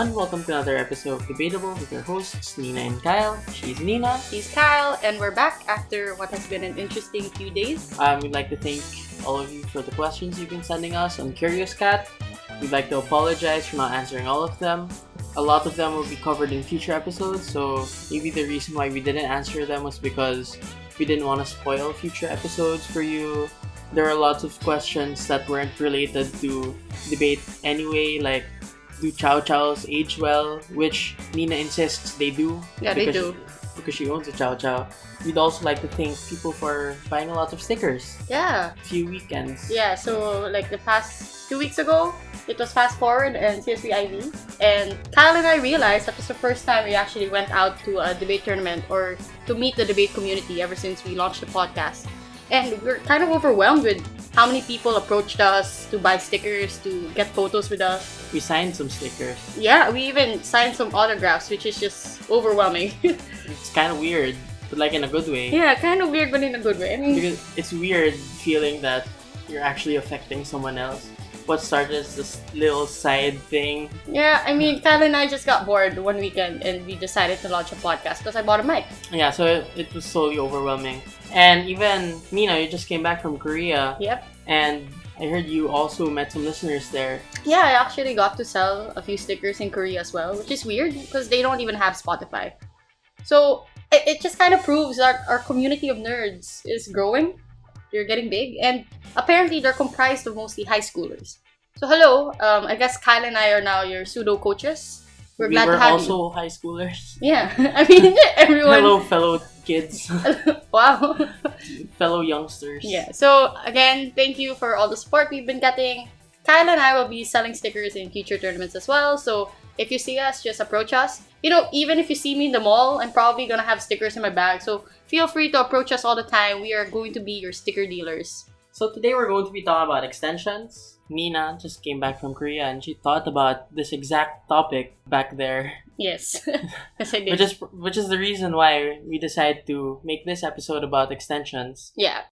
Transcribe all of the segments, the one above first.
everyone. Welcome to another episode of Debatable with your hosts, Nina and Kyle. She's Nina. He's Kyle, and we're back after what has been an interesting few days. We'd like to thank all of you for the questions you've been sending us on Curious Cat. We'd like to apologize for not answering all of them. A lot of them will be covered in future episodes, so maybe the reason why we didn't answer them was because we didn't want to spoil future episodes for you. There are lots of questions that weren't related to debate anyway, like do Chow Chows age well, which Nina insists they do. Yeah, they do. Because she owns a Chow Chow. We'd also like to thank people for buying a lot of stickers. Yeah. A few weekends. Yeah, so like the past 2 weeks ago, it was Fast Forward and CSB IV. And Kyle and I realized that was the first time we actually went out to a debate tournament or to meet the debate community ever since we launched the podcast. And we're kind of overwhelmed with how many people approached us to buy stickers, to get photos with us. We signed some stickers. Yeah, we even signed some autographs, which is just overwhelming. It's kind of weird, but like in a good way. Yeah, kind of weird, but in a good way. I mean, because it's weird feeling that you're actually affecting someone else. What started as this little side thing. Yeah, I mean, Kyle and I just got bored one weekend and we decided to launch a podcast because I bought a mic. Yeah, so it was slowly overwhelming. And even, Nina, you just came back from Korea. Yep. And I heard you also met some listeners there. Yeah, I actually got to sell a few stickers in Korea as well, which is weird because they don't even have Spotify. So it just kind of proves that our community of nerds is growing. They're getting big, and apparently they're comprised of mostly high schoolers. So hello, I guess Kyle and I are now your pseudo coaches. We're glad to have you. We were also high schoolers. Yeah, I mean everyone. Hello, fellow kids. Wow. Fellow youngsters. Yeah. So again, thank you for all the support we've been getting. Kyle and I will be selling stickers in future tournaments as well. So if you see us, just approach us. You know, even if you see me in the mall, I'm probably gonna have stickers in my bag. So feel free to approach us all the time. We are going to be your sticker dealers. So today we're going to be talking about extensions. Nina just came back from Korea and she thought about this exact topic back there. Yes. Yes, I did. Which is the reason why we decided to make this episode about extensions. Yeah.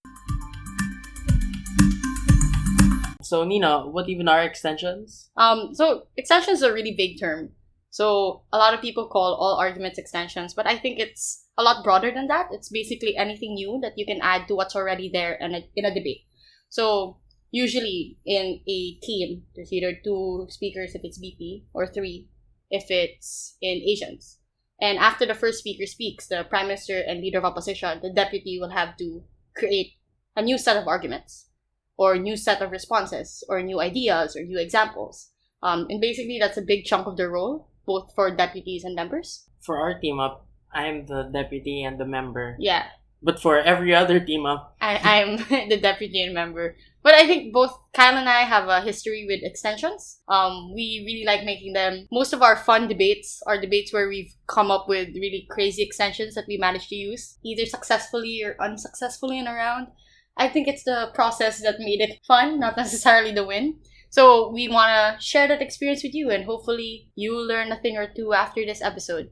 So Nina, what even are extensions? So extensions is a really big term. So a lot of people call all arguments extensions, but I think it's a lot broader than that. It's basically anything new that you can add to what's already there in a debate. So usually in a team, there's either 2 speakers if it's BP or 3 if it's in Asians. And after the first speaker speaks, the Prime Minister and Leader of Opposition, the deputy will have to create a new set of arguments or a new set of responses or new ideas or new examples. And basically that's a big chunk of their role, both for deputies and members. For our team up, I'm the deputy and the member. Yeah. But for every other team up, I'm the deputy and member. But I think both Kyle and I have a history with extensions. We really like making them. Most of our fun debates are debates where we've come up with really crazy extensions that we managed to use, either successfully or unsuccessfully in a round. I think it's the process that made it fun, not necessarily the win. So we want to share that experience with you, and hopefully you'll learn a thing or two after this episode.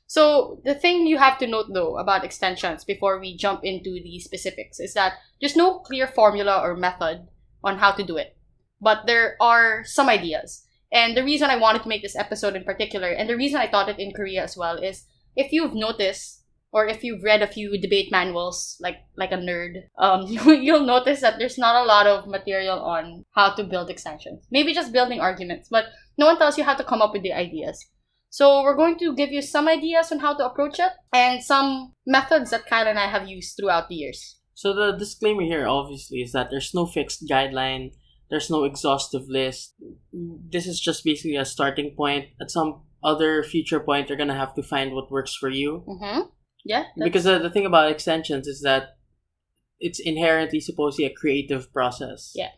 So the thing you have to note though about extensions before we jump into the specifics is that there's no clear formula or method on how to do it. But there are some ideas. And the reason I wanted to make this episode in particular, and the reason I taught it in Korea as well, is if you've noticed or if you've read a few debate manuals like a nerd, you'll notice that there's not a lot of material on how to build extensions. Maybe just building arguments, but no one tells you how to come up with the ideas. So we're going to give you some ideas on how to approach it and some methods that Kyle and I have used throughout the years. So the disclaimer here obviously is that there's no fixed guideline, there's no exhaustive list. This is just basically a starting point. At some other future point, you're gonna have to find what works for you. Mm-hmm. Yeah. Because the thing about extensions is that it's inherently supposed to be a creative process. Yeah.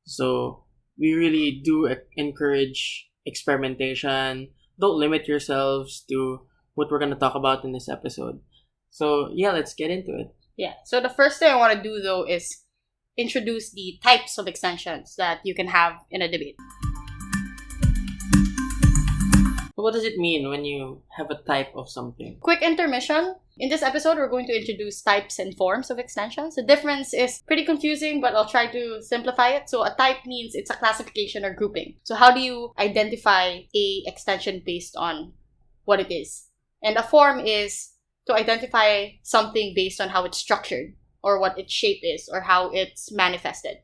So we really do encourage experimentation. Don't limit yourselves to what we're going to talk about in this episode. So yeah, let's get into it. Yeah. So the first thing I want to do though is introduce the types of extensions that you can have in a debate. What does it mean when you have a type of something? Quick intermission. In this episode, we're going to introduce types and forms of extensions. The difference is pretty confusing, but I'll try to simplify it. So a type means it's a classification or grouping. So how do you identify a extension based on what it is? And a form is to identify something based on how it's structured or what its shape is or how it's manifested,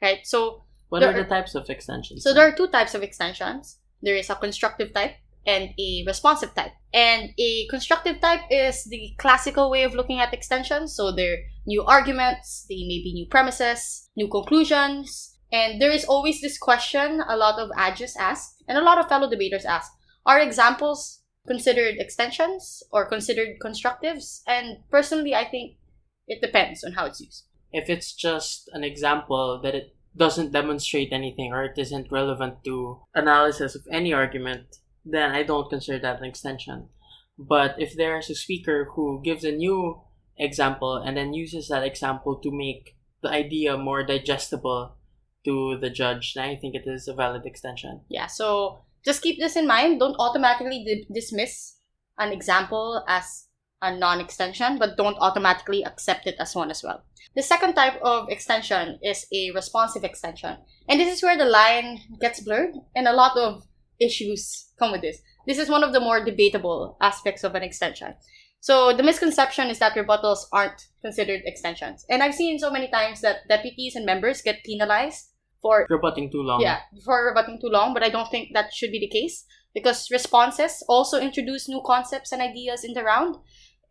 right? So what are the types of extensions? So there are two types of extensions. There is a constructive type and a responsive type. And a constructive type is the classical way of looking at extensions. So they're new arguments, they may be new premises, new conclusions. And there is always this question a lot of adjus ask and a lot of fellow debaters ask. Are examples considered extensions or considered constructives? And personally, I think it depends on how it's used. If it's just an example that it doesn't demonstrate anything or it isn't relevant to analysis of any argument, then I don't consider that an extension. But if there's a speaker who gives a new example and then uses that example to make the idea more digestible to the judge, then I think it is a valid extension. Yeah, so just keep this in mind. Don't automatically dismiss an example as a non-extension, but don't automatically accept it as one as well. The second type of extension is a responsive extension. And this is where the line gets blurred and a lot of issues come with this. This is one of the more debatable aspects of an extension. So the misconception is that rebuttals aren't considered extensions. And I've seen so many times that deputies and members get penalized for rebutting too long. Yeah, for rebutting too long, but I don't think that should be the case because responses also introduce new concepts and ideas in the round.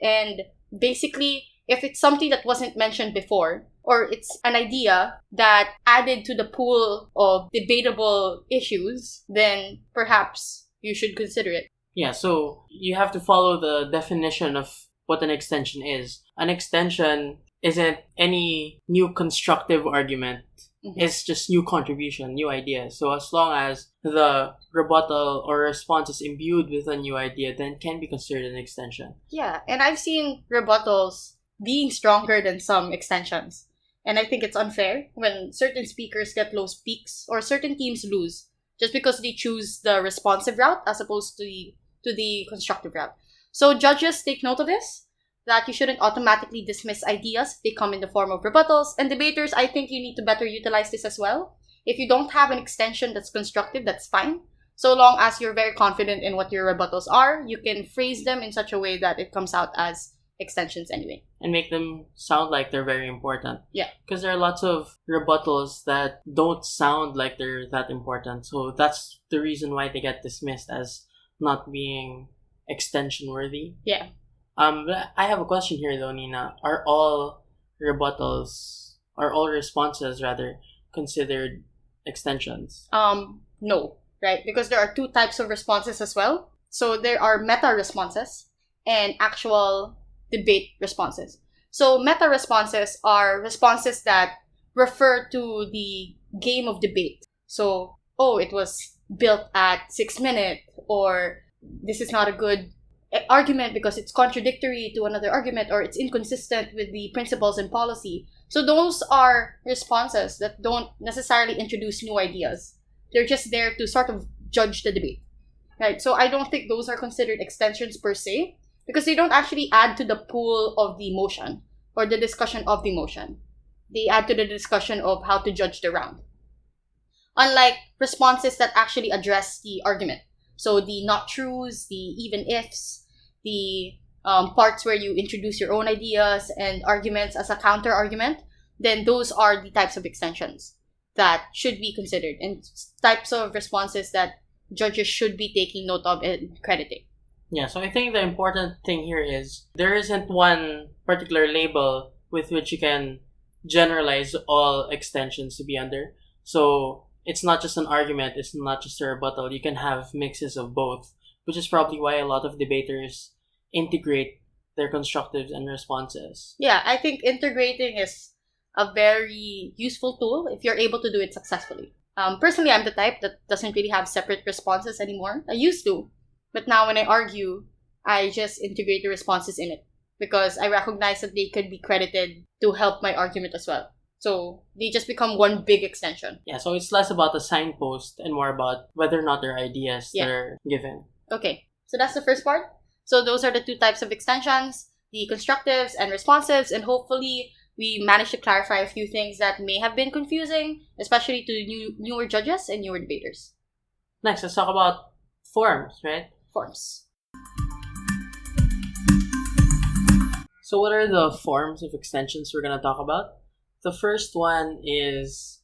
And basically, if it's something that wasn't mentioned before, or it's an idea that added to the pool of debatable issues, then perhaps you should consider it. Yeah, so you have to follow the definition of what an extension is. An extension isn't any new constructive argument. Mm-hmm. It's just new contribution, new ideas. So as long as the rebuttal or response is imbued with a new idea, then it can be considered an extension. Yeah, and I've seen rebuttals being stronger than some extensions. And I think it's unfair when certain speakers get low peaks or certain teams lose just because they choose the responsive route as opposed to the constructive route. So judges, take note of this, that you shouldn't automatically dismiss ideas if they come in the form of rebuttals. And debaters, I think you need to better utilize this as well. If you don't have an extension that's constructive, that's fine. So long as you're very confident in what your rebuttals are, you can phrase them in such a way that it comes out as extensions anyway. And make them sound like they're very important. Yeah. Because there are lots of rebuttals that don't sound like they're that important. So that's the reason why they get dismissed as not being extension worthy. Yeah. I have a question here though, Nina. Are all responses rather considered extensions? No, right? Because there are two types of responses as well. So there are meta responses and actual debate responses. So meta responses are responses that refer to the game of debate. So, it was built at 6 minutes, or this is not a good argument because it's contradictory to another argument, or it's inconsistent with the principles and policy. So those are responses that don't necessarily introduce new ideas. They're just there to sort of judge the debate, right? So I don't think those are considered extensions per se because they don't actually add to the pool of the motion or the discussion of the motion. They add to the discussion of how to judge the round. Unlike responses that actually address the argument. So the not trues, the even ifs, the parts where you introduce your own ideas and arguments as a counter argument, then those are the types of extensions that should be considered and types of responses that judges should be taking note of and crediting. Yeah, so I think the important thing here is there isn't one particular label with which you can generalize all extensions to be under. So it's not just an argument, it's not just a rebuttal. You can have mixes of both, which is probably why a lot of debaters integrate their constructives and responses. Yeah, I think integrating is a very useful tool if you're able to do it successfully. Personally, I'm the type that doesn't really have separate responses anymore. I used to, but now when I argue, I just integrate the responses in it because I recognize that they could be credited to help my argument as well. So they just become one big extension. Yeah, so it's less about the signpost and more about whether or not there are ideas that are given. Okay, so that's the first part. So those are the two types of extensions, the constructives and responsives, and hopefully we managed to clarify a few things that may have been confusing, especially to newer judges and newer debaters. Next, let's talk about forms, right? Forms. So what are the forms of extensions we're going to talk about? The first one is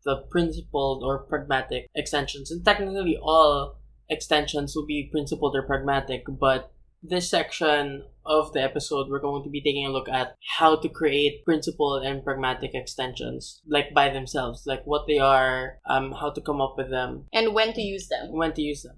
the principled or pragmatic extensions. And technically all extensions will be principled or pragmatic, but this section of the episode, we're going to be taking a look at how to create principled and pragmatic extensions, like by themselves, like what they are, how to come up with them, and when to use them.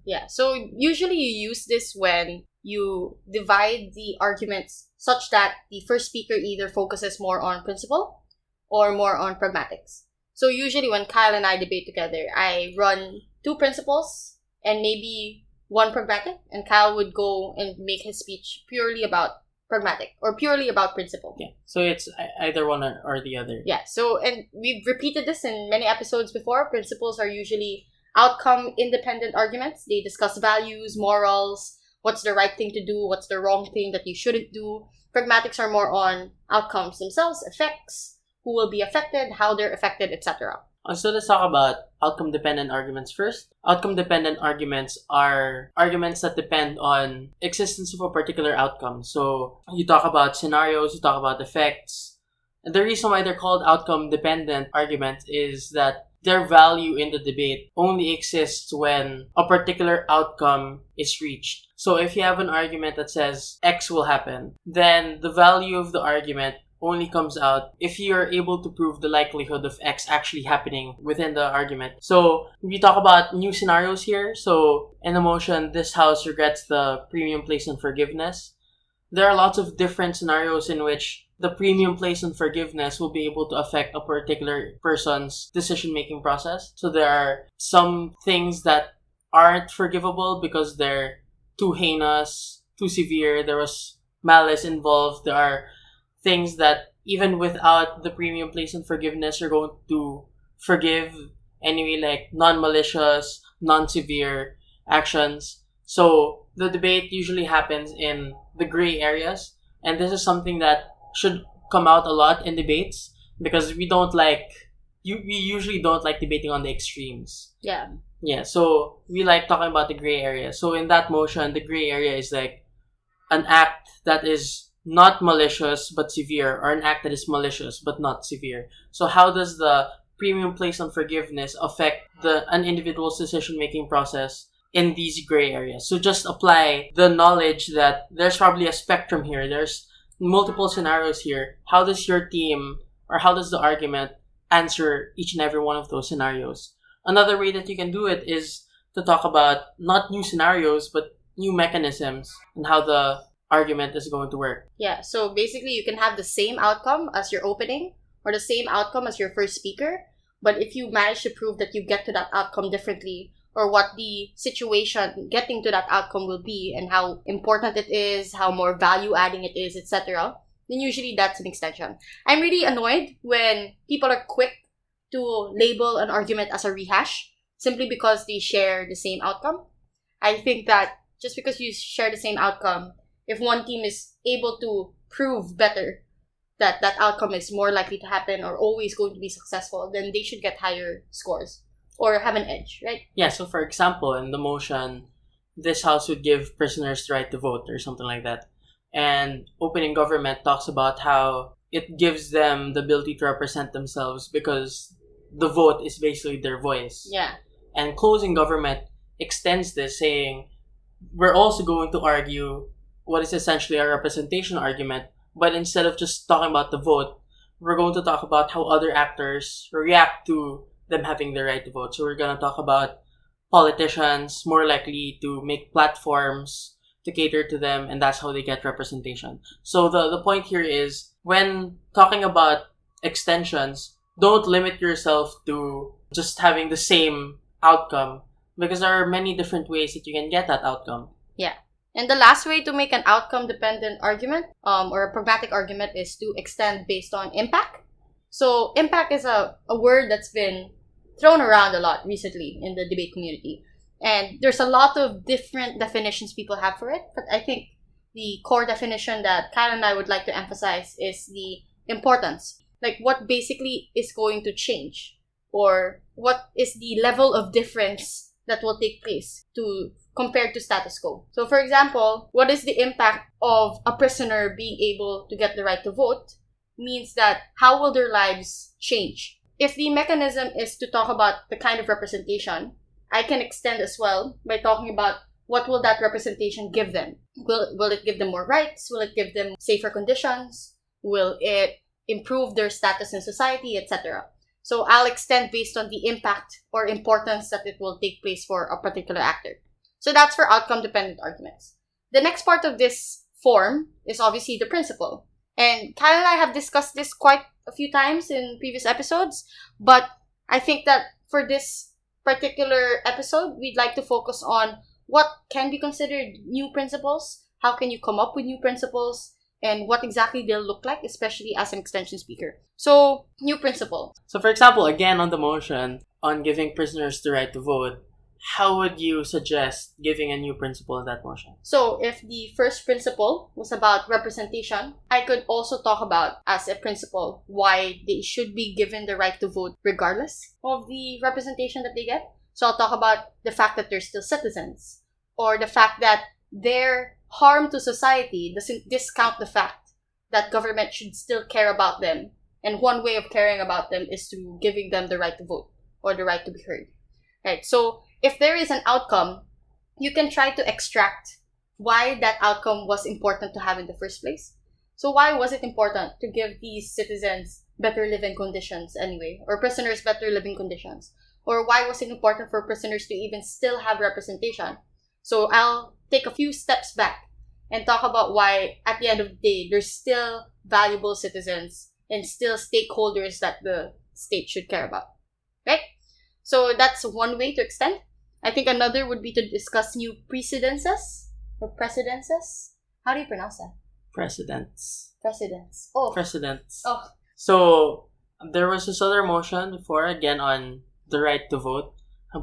Yeah, so usually you use this when you divide the arguments such that the first speaker either focuses more on principle or more on pragmatics. So usually when Kyle and I debate together, I run two principles and maybe one pragmatic, and Kyle would go and make his speech purely about pragmatic or purely about principle. Yeah, so it's either one or the other. Yeah, so, and we've repeated this in many episodes before. Principles are usually outcome-independent arguments. They discuss values, morals, what's the right thing to do, what's the wrong thing that you shouldn't do. Pragmatics are more on outcomes themselves, effects, who will be affected, how they're affected, etc. So let's talk about outcome-dependent arguments first. Outcome-dependent arguments are arguments that depend on existence of a particular outcome. So you talk about scenarios, you talk about effects. And the reason why they're called outcome-dependent arguments is that their value in the debate only exists when a particular outcome is reached. So if you have an argument that says X will happen, then the value of the argument only comes out if you're able to prove the likelihood of X actually happening within the argument. So we talk about new scenarios here. So in the motion, this house regrets the premium placed on forgiveness. There are lots of different scenarios in which the premium placed on forgiveness will be able to affect a particular person's decision-making process. So there are some things that aren't forgivable because they're too heinous, too severe. There was malice involved. There are things that even without the premium placed on forgiveness, you're going to forgive anyway, like non-malicious, non-severe actions. So the debate usually happens in the gray areas, and this is something that should come out a lot in debates because we usually don't like debating on the extremes. Yeah, so we like talking about the gray area. So in that motion, the gray area is like an act that is not malicious but severe, or an act that is malicious but not severe. So how does the premium placed on forgiveness affect an individual's decision-making process in these gray areas? So just apply the knowledge that there's probably a spectrum here. There's multiple scenarios here. How does your team, or how does the argument answer each and every one of those scenarios? Another way that you can do it is to talk about not new scenarios but new mechanisms and how the argument is going to work. Yeah, so basically you can have the same outcome as your opening or the same outcome as your first speaker, but if you manage to prove that you get to that outcome differently, or what the situation getting to that outcome will be and how important it is, how more value adding it is, etc., then usually that's an extension. I'm really annoyed when people are quick to label an argument as a rehash simply because they share the same outcome. I think that just because you share the same outcome, if one team is able to prove better that that outcome is more likely to happen or always going to be successful, then they should get higher scores or have an edge, right? Yeah, so for example, in the motion, this house would give prisoners the right to vote or something like that. And opening government talks about how it gives them the ability to represent themselves because the vote is basically their voice. Yeah. And closing government extends this, saying we're also going to argue what is essentially a representation argument, but instead of just talking about the vote, we're going to talk about how other actors react to them having the right to vote. So we're going to talk about politicians more likely to make platforms to cater to them, and that's how they get representation. So the point here is, when talking about extensions, don't limit yourself to just having the same outcome, because there are many different ways that you can get that outcome. Yeah. And the last way to make an outcome-dependent argument, or a pragmatic argument, is to extend based on impact. So impact is a word that's been thrown around a lot recently in the debate community. And there's a lot of different definitions people have for it, but I think the core definition that Kyle and I would like to emphasize is the importance. Like, what basically is going to change, or what is the level of difference that will take place to compared to status quo. So, for example, what is the impact of a prisoner being able to get the right to vote means that how will their lives change? If the mechanism is to talk about the kind of representation, I can extend as well by talking about what will that representation give them. Will it give them more rights? Will it give them safer conditions? Will it improve their status in society, etc.? So I'll extend based on the impact or importance that it will take place for a particular actor. So that's for outcome-dependent arguments. The next part of this form is obviously the principle. And Kyle and I have discussed this quite a few times in previous episodes, but I think that for this particular episode, we'd like to focus on what can be considered new principles, how can you come up with new principles, and what exactly they'll look like, especially as an extension speaker. So, new principle. So, for example, again on the motion on giving prisoners the right to vote, how would you suggest giving a new principle in that motion? So, if the first principle was about representation, I could also talk about, as a principle, why they should be given the right to vote regardless of the representation that they get. So, I'll talk about the fact that they're still citizens, or the fact that their harm to society doesn't discount the fact that government should still care about them. And one way of caring about them is to giving them the right to vote or the right to be heard. Right? So if there is an outcome, you can try to extract why that outcome was important to have in the first place. So why was it important to give these citizens better living conditions anyway, or prisoners better living conditions? Or why was it important for prisoners to even still have representation? So I'll take a few steps back and talk about why, at the end of the day, there's still valuable citizens and still stakeholders that the state should care about. Right? So that's one way to extend. I think another would be to discuss new precedences or precedences. How do you pronounce that? Precedents. Precedents. Oh. Precedents. Oh. So there was this other motion before, again on the right to vote,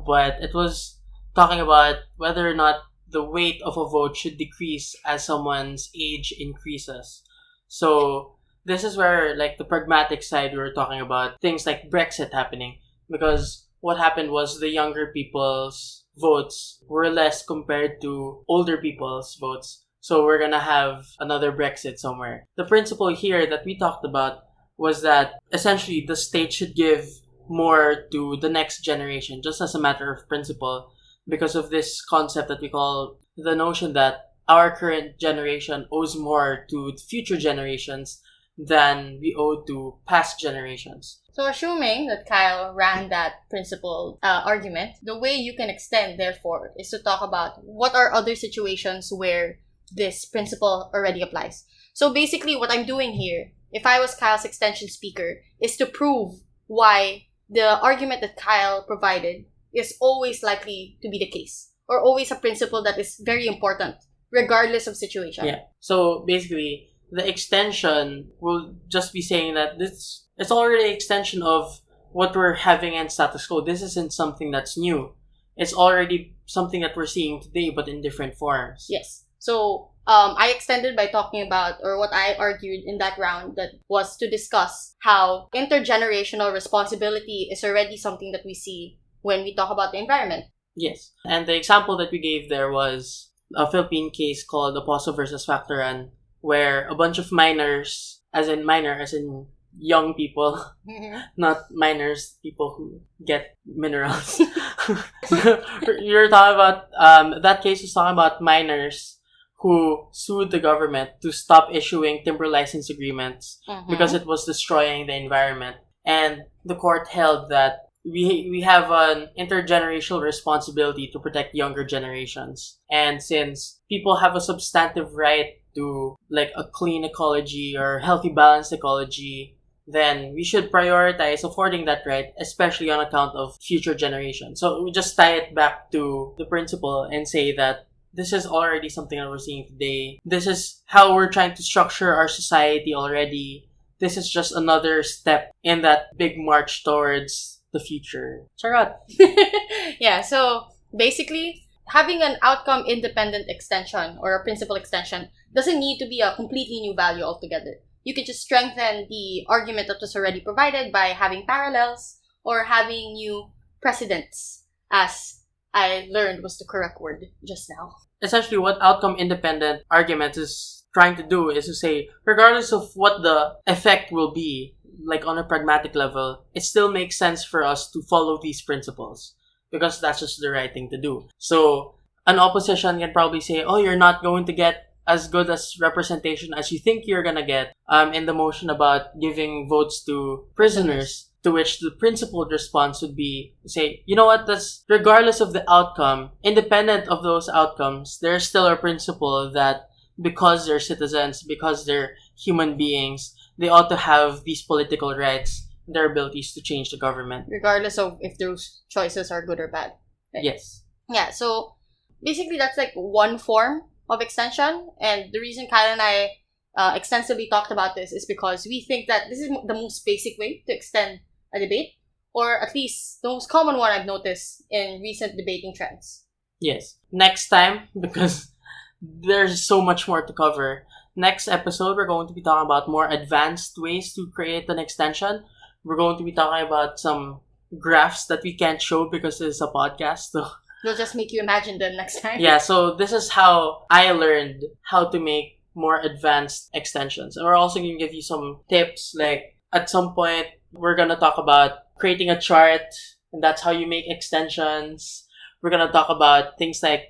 but it was talking about whether or not the weight of a vote should decrease as someone's age increases. So this is where, like, the pragmatic side, we were talking about things like Brexit happening, because what happened was the younger people's votes were less compared to older people's votes. So we're gonna have another Brexit somewhere. The principle here that we talked about was that essentially the state should give more to the next generation, just as a matter of principle, because of this concept that we call the notion that our current generation owes more to future generations than we owe to past generations. So assuming that Kyle ran that principle argument, the way you can extend, therefore, is to talk about what are other situations where this principle already applies. So basically what I'm doing here, if I was Kyle's extension speaker, is to prove why the argument that Kyle provided is always likely to be the case, or always a principle that is very important, regardless of situation. Yeah. So basically, the extension will just be saying that it's already an extension of what we're having in status quo. This isn't something that's new. It's already something that we're seeing today, but in different forms. Yes. So I extended by talking about, or what I argued in that round, that was to discuss how intergenerational responsibility is already something that we see when we talk about the environment. Yes. And the example that we gave there was a Philippine case called Oposo versus Factoran, where a bunch of miners, as in young people, not miners, people who get minerals. You're talking about, that case was talking about miners who sued the government to stop issuing timber license agreements because it was destroying the environment. And the court held that we have an intergenerational responsibility to protect younger generations. And since people have a substantive right to, like, a clean ecology or healthy balanced ecology, then we should prioritize affording that right, especially on account of future generations. So we just tie it back to the principle and say that this is already something that we're seeing today. This is how we're trying to structure our society already. This is just another step in that big march towards the future. Charot. Yeah, so Basically, having an outcome independent extension or a principal extension doesn't need to be a completely new value altogether. You can just strengthen the argument that was already provided by having parallels or having new precedents, as I learned was the correct word just now. Essentially, what outcome independent argument is trying to do is to say, regardless of what the effect will be, like on a pragmatic level, it still makes sense for us to follow these principles because that's just the right thing to do. So an opposition can probably say, oh, you're not going to get as good as representation as you think you're gonna get in the motion about giving votes to prisoners. To which the principled response would be say, you know what, that's regardless of the outcome, independent of those outcomes, there's still a principle that because they're citizens, because they're human beings, they ought to have these political rights, their abilities to change the government. Regardless of if those choices are good or bad. Right? Yes. Yeah, so basically that's like one form of extension. And the reason Kyle and I extensively talked about this is because we think that this is the most basic way to extend a debate, or at least the most common one I've noticed in recent debating trends. Yes. Next time, because there's so much more to cover, next episode we're going to be talking about more advanced ways to create an extension. We're going to be talking about some graphs that we can't show because it's a podcast. So we'll just make you imagine them next time. yeah, so this is how I learned how to make more advanced extensions. And we're also going to give you some tips, like at some point, we're going to talk about creating a chart, and that's how you make extensions. We're going to talk about things like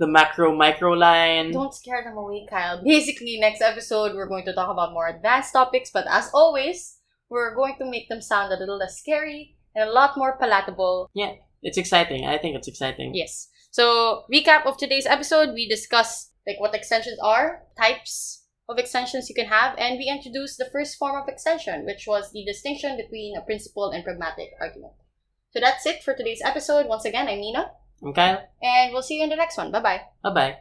the macro-micro line. Don't scare them away, Kyle. Basically, next episode, we're going to talk about more advanced topics, but as always, we're going to make them sound a little less scary and a lot more palatable. Yeah, it's exciting. I think it's exciting. Yes. So, recap of today's episode, we discussed like what extensions are, types of extensions you can have, and we introduced the first form of extension, which was the distinction between a principled and pragmatic argument. So that's it for today's episode. Once again, I'm Nina. I'm Kyle. And we'll see you in the next one. Bye-bye. Bye-bye.